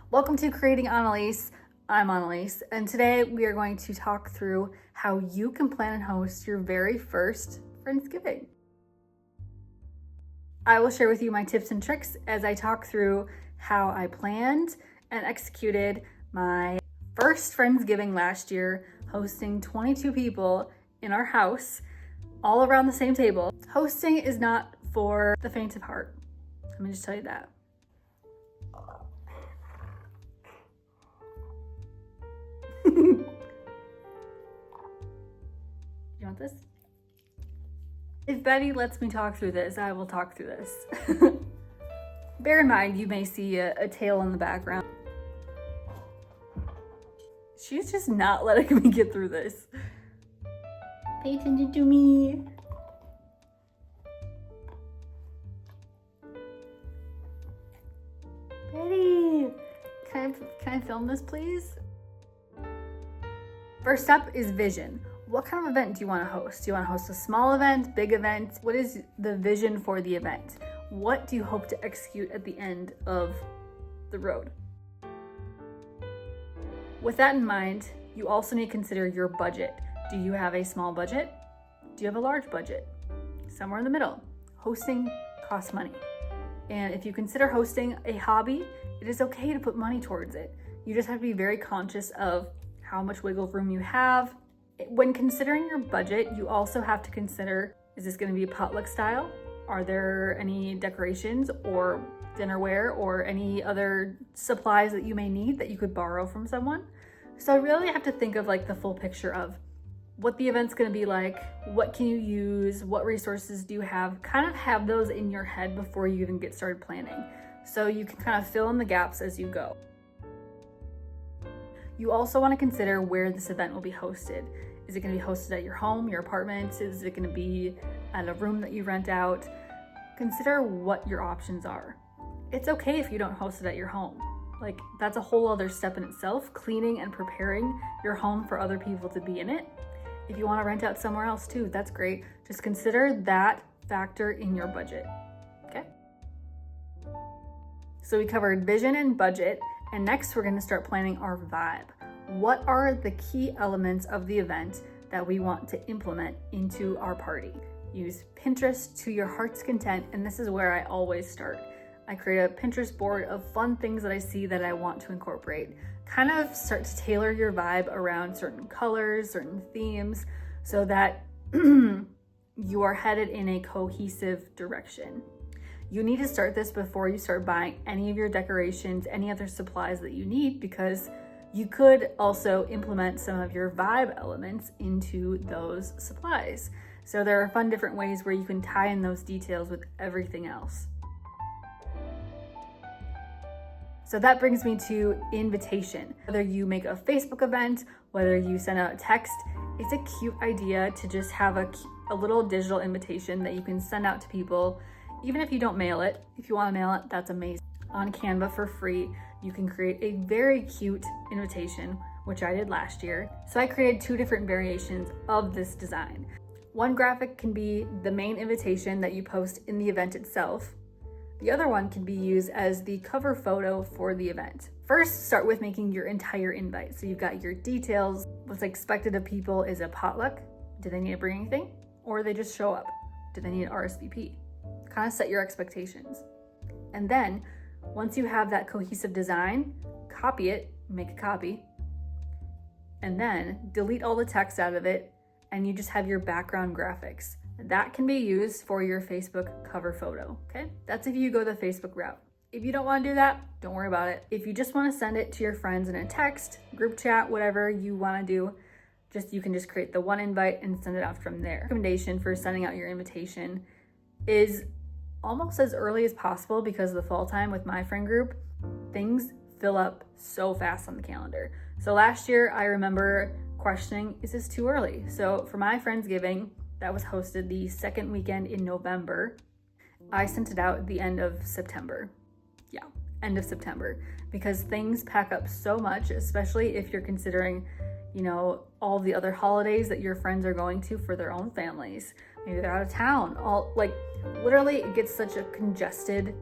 Welcome to Creating Annalise. I'm Annalise, and today we are going to talk through how you can plan and host your very first Friendsgiving. I will share with you my tips and tricks as I talk through how I planned and executed my first Friendsgiving last year, hosting 22 people in our house, all around the same table. Hosting is not for the faint of heart. Let me just tell you that. You want this? If Betty lets me talk through this, I will talk through this. Bear in mind, you may see a tail in the background. She's just not letting me get through this. Pay attention to me. Betty, can I film this, please? First up is vision. What kind of event do you want to host? Do you want to host a small event, big event? What is the vision for the event? What do you hope to execute at the end of the road? With that in mind, you also need to consider your budget. Do you have a small budget? Do you have a large budget? Somewhere in the middle. Hosting costs money. And if you consider hosting a hobby, it is okay to put money towards it. You just have to be very conscious of how much wiggle room you have. When considering your budget, you also have to consider, is this going to be a potluck style? Are there any decorations or dinnerware or any other supplies that you may need that you could borrow from someone? So I really have to think of like the full picture of what the event's going to be like, what can you use, what resources do you have, kind of have those in your head before you even get started planning. So you can kind of fill in the gaps as you go. You also want to consider where this event will be hosted. Is it going to be hosted at your home, your apartment? Is it going to be at a room that you rent out? Consider what your options are. It's okay if you don't host it at your home. Like, that's a whole other step in itself, cleaning and preparing your home for other people to be in it. If you want to rent out somewhere else too, that's great. Just consider that factor in your budget, okay? So we covered vision and budget, and next we're going to start planning our vibe. What are the key elements of the event that we want to implement into our party? Use Pinterest to your heart's content, and this is where I always start. I create a Pinterest board of fun things that I see that I want to incorporate. Kind of start to tailor your vibe around certain colors, certain themes, so that you are headed in a cohesive direction. You need to start this before you start buying any of your decorations, any other supplies that you need, because you could also implement some of your vibe elements into those supplies. So there are fun different ways where you can tie in those details with everything else. So that brings me to invitation. Whether you make a Facebook event, whether you send out a text, it's a cute idea to just have a little digital invitation that you can send out to people. Even if you don't mail it, if you want to mail it, that's amazing. On Canva for free, you can create a very cute invitation, which I did last year. So I created 2 different variations of this design. One graphic can be the main invitation that you post in the event itself. The other one can be used as the cover photo for the event. First, start with making your entire invite. So you've got your details. What's expected of people is a potluck. Do they need to bring anything? Or they just show up? Do they need an RSVP? Kind of set your expectations. And then once you have that cohesive design, copy it, make a copy, and then delete all the text out of it, and you just have your background graphics. That can be used for your Facebook cover photo, okay? That's if you go the Facebook route. If you don't want to do that, don't worry about it. If you just want to send it to your friends in a text, group chat, whatever you want to do, you can just create the one invite and send it out from there. Recommendation for sending out your invitation is almost as early as possible, because the fall time with my friend group, things fill up so fast on the calendar. So last year I remember questioning, is this too early? So for my Friendsgiving that was hosted the second weekend in November, I sent it out at the end of September. Yeah, end of September, because things pack up so much, especially if you're considering, all the other holidays that your friends are going to for their own families. Maybe they're out of town. Literally it gets such a congested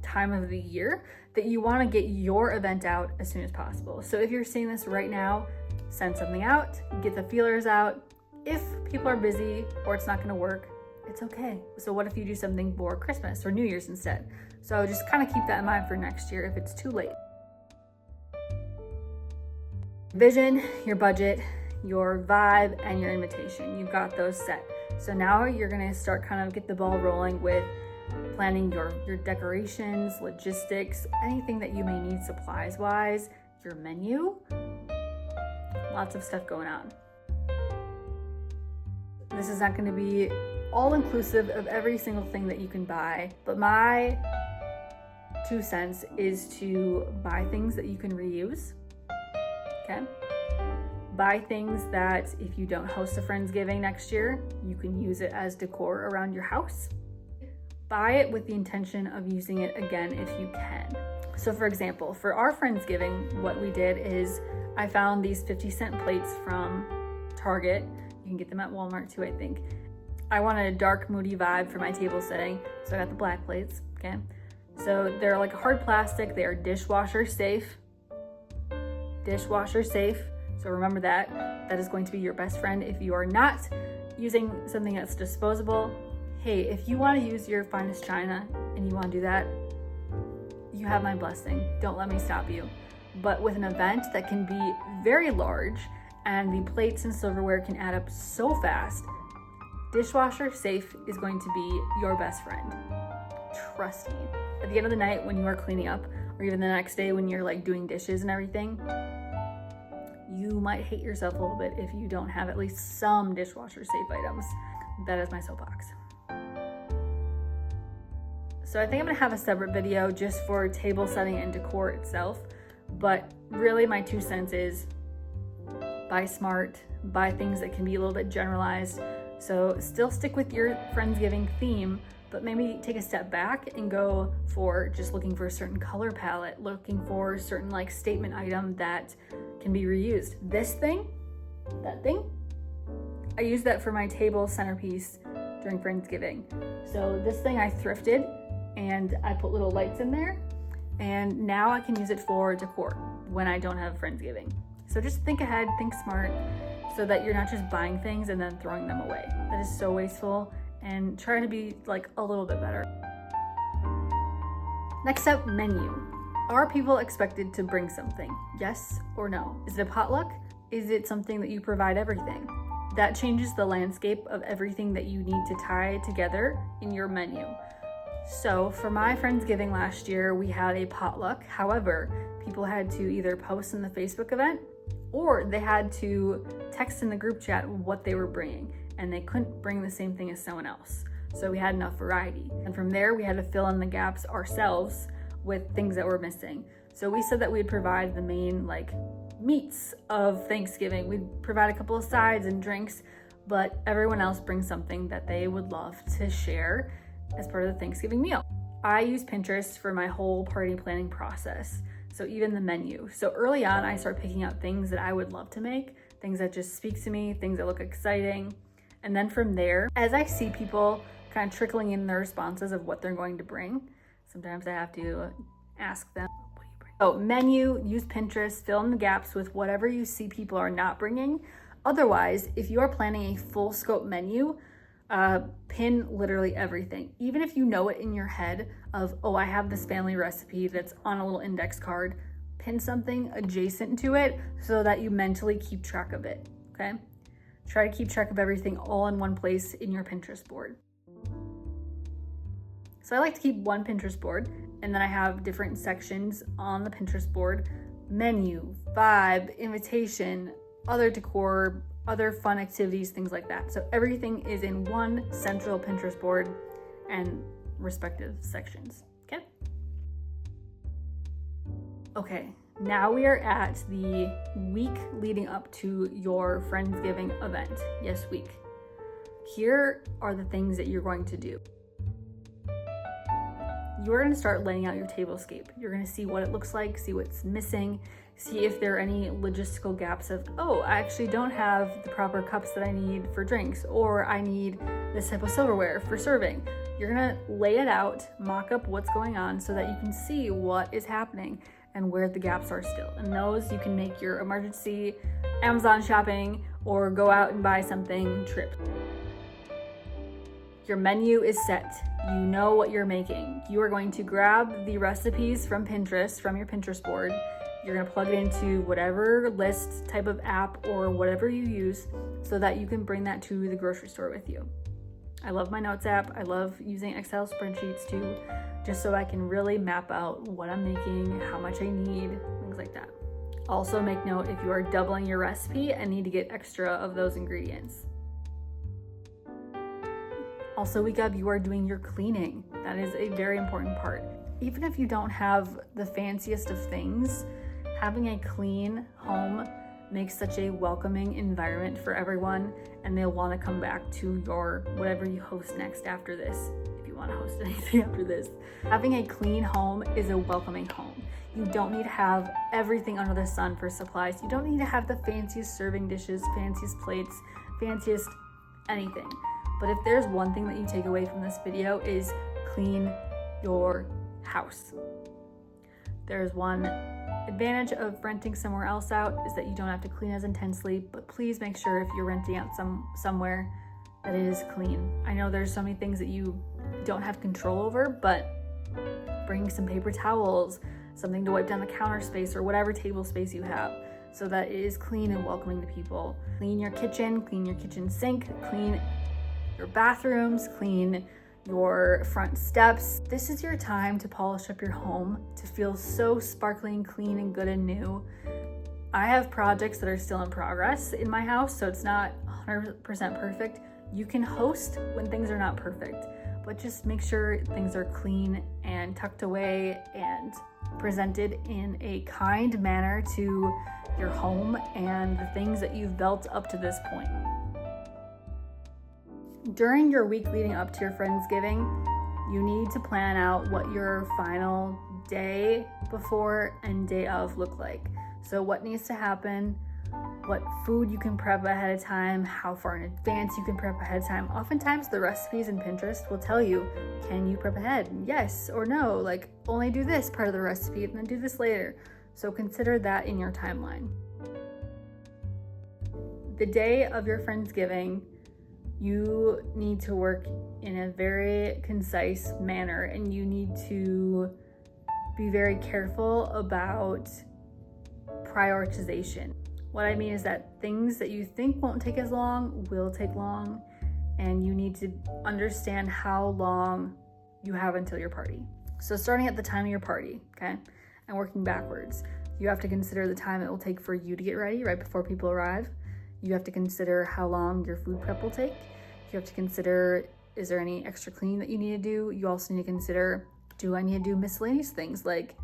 time of the year that you want to get your event out as soon as possible. So if you're seeing this right now, send something out, get the feelers out. If people are busy or it's not going to work, it's okay. So what if you do something for Christmas or New Year's instead? So just kind of keep that in mind for next year if it's too late. Vision, your budget, your vibe, and your invitation. You've got those set. So now you're gonna start kind of get the ball rolling with planning your decorations, logistics, anything that you may need supplies-wise, your menu, lots of stuff going on. This is not gonna be all-inclusive of every single thing that you can buy, but my 2 cents is to buy things that you can reuse. Okay. Buy things that if you don't host a Friendsgiving next year, you can use it as decor around your house. Buy it with the intention of using it again if you can. So for example, for our Friendsgiving, what we did is I found these 50-cent plates from Target. You can get them at Walmart too, I think. I wanted a dark, moody vibe for my table setting, so I got the black plates, okay? So they're like hard plastic, they are dishwasher safe. Dishwasher safe, so remember that. That is going to be your best friend if you are not using something that's disposable. Hey, if you want to use your finest china and you want to do that, you have my blessing. Don't let me stop you. But with an event that can be very large and the plates and silverware can add up so fast, dishwasher safe is going to be your best friend. Trust me. At the end of the night when you are cleaning up, or even the next day when you're like doing dishes and everything, you might hate yourself a little bit if you don't have at least some dishwasher safe items. That is my soapbox. So I think I'm gonna have a separate video just for table setting and decor itself, but really my 2 cents is buy smart, buy things that can be a little bit generalized. So still stick with your Friendsgiving theme, but maybe take a step back and go for just looking for a certain color palette, looking for a certain like statement item that can be reused. This thing, that thing, I used that for my table centerpiece during Friendsgiving. So this thing I thrifted and I put little lights in there, and now I can use it for decor when I don't have Friendsgiving. So just think ahead, think smart, so that you're not just buying things and then throwing them away. That is so wasteful, and try to be like a little bit better. Next up, menu. Are people expected to bring something? Yes or no? Is it a potluck? Is it something that you provide everything? That changes the landscape of everything that you need to tie together in your menu. So for my Friendsgiving last year, we had a potluck. However, people had to either post in the Facebook event or they had to text in the group chat what they were bringing, and they couldn't bring the same thing as someone else. So we had enough variety. And from there, we had to fill in the gaps ourselves with things that were missing. So we said that we'd provide the main like meats of Thanksgiving. We'd provide a couple of sides and drinks, but everyone else brings something that they would love to share as part of the Thanksgiving meal. I use Pinterest for my whole party planning process. So even the menu. So early on, I start picking out things that I would love to make, things that just speak to me, things that look exciting. And then from there, as I see people kind of trickling in their responses of what they're going to bring, sometimes I have to ask them, what do you bring? So menu, use Pinterest, fill in the gaps with whatever you see people are not bringing. Otherwise, if you are planning a full scope menu, pin literally everything. Even if you know it in your head of, oh, I have this family recipe that's on a little index card, pin something adjacent to it so that you mentally keep track of it, okay? Try to keep track of everything all in one place in your Pinterest board. So I like to keep one Pinterest board, and then I have different sections on the Pinterest board: menu, vibe, invitation, other decor, other fun activities, things like that. So everything is in one central Pinterest board and respective sections, okay? Okay, now we are at the week leading up to your Friendsgiving event. Yes, week. Here are the things that you're going to do. You're going to start laying out your tablescape. You're going to see what it looks like, see what's missing, see if there are any logistical gaps of, oh, I actually don't have the proper cups that I need for drinks, or I need this type of silverware for serving. You're gonna lay it out, mock up what's going on so that you can see what is happening and where the gaps are still. And those you can make your emergency Amazon shopping or go out and buy something trip. Your menu is set. You know what you're making. You are going to grab the recipes from Pinterest, from your Pinterest board. You're gonna plug it into whatever list type of app or whatever you use so that you can bring that to the grocery store with you. I love my notes app. I love using Excel spreadsheets too, just so I can really map out what I'm making, how much I need, things like that. Also make note if you are doubling your recipe and need to get extra of those ingredients. Also, week of, you are doing your cleaning. That is a very important part. Even if you don't have the fanciest of things, having a clean home makes such a welcoming environment for everyone, and they'll want to come back to your whatever you host next after this, if you want to host anything after this. Having a clean home is a welcoming home. You don't need to have everything under the sun for supplies. You don't need to have the fanciest serving dishes, fanciest plates, fanciest anything. But if there's one thing that you take away from this video is clean your house. There's one advantage of renting somewhere else out is that you don't have to clean as intensely, but please make sure if you're renting out somewhere that it is clean. I know there's so many things that you don't have control over, but bring some paper towels, something to wipe down the counter space or whatever table space you have so that it is clean and welcoming to people. Clean your kitchen sink, clean your bathrooms, clean your front steps. This is your time to polish up your home, to feel so sparkling, clean, and good and new. I have projects that are still in progress in my house, so it's not 100% perfect. You can host when things are not perfect, but just make sure things are clean and tucked away and presented in a kind manner to your home and the things that you've built up to this point. During your week leading up to your Friendsgiving, you need to plan out what your final day before and day of look like. So what needs to happen, what food you can prep ahead of time, how far in advance you can prep ahead of time. Oftentimes the recipes in Pinterest will tell you, can you prep ahead? Yes or no, like only do this part of the recipe and then do this later. So consider that in your timeline. The day of your Friendsgiving, you need to work in a very concise manner and you need to be very careful about prioritization. What I mean is that things that you think won't take as long will take long, and you need to understand how long you have until your party. So starting at the time of your party, okay, and working backwards, you have to consider the time it will take for you to get ready right before people arrive. You have to consider how long your food prep will take. You have to consider, is there any extra cleaning that you need to do? You also need to consider, do I need to do miscellaneous things like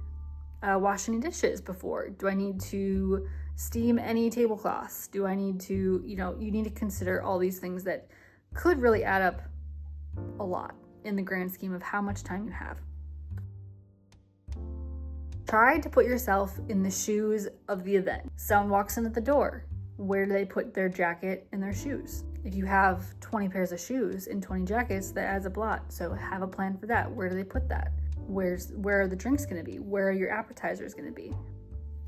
wash any dishes before? Do I need to steam any tablecloths? Do I need to, you need to consider all these things that could really add up a lot in the grand scheme of how much time you have. Try to put yourself in the shoes of the event. Someone walks in at the door. Where do they put their jacket and their shoes? If you have 20 pairs of shoes and 20 jackets, that adds up a lot. So have a plan for that. Where do they put that? Where are the drinks going to be? Where are your appetizers going to be?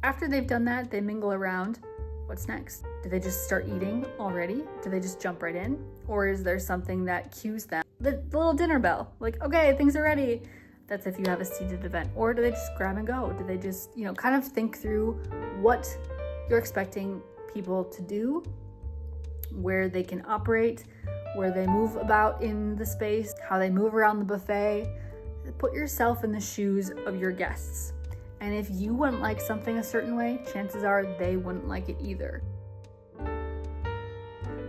After they've done that, they mingle around. What's next? Do they just start eating already? Do they just jump right in? Or is there something that cues them? The little dinner bell, like, okay, things are ready. That's if you have a seated event. Or do they just grab and go? Do they just, kind of think through what you're expecting people to do, where they can operate, where they move about in the space, how they move around the buffet. Put yourself in the shoes of your guests. And if you wouldn't like something a certain way, chances are they wouldn't like it either.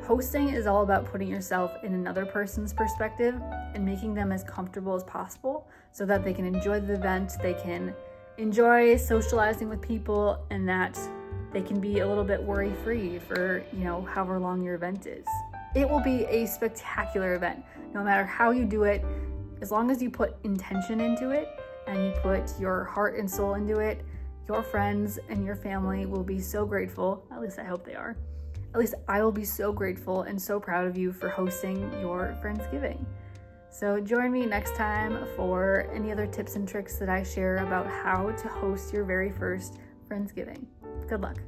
Hosting is all about putting yourself in another person's perspective and making them as comfortable as possible so that they can enjoy the event, they can enjoy socializing with people, and that they can be a little bit worry-free for, however long your event is. It will be a spectacular event, no matter how you do it. As long as you put intention into it and you put your heart and soul into it, your friends and your family will be so grateful. At least I hope they are. At least I will be so grateful and so proud of you for hosting your Friendsgiving. So join me next time for any other tips and tricks that I share about how to host your very first Friendsgiving. Good luck.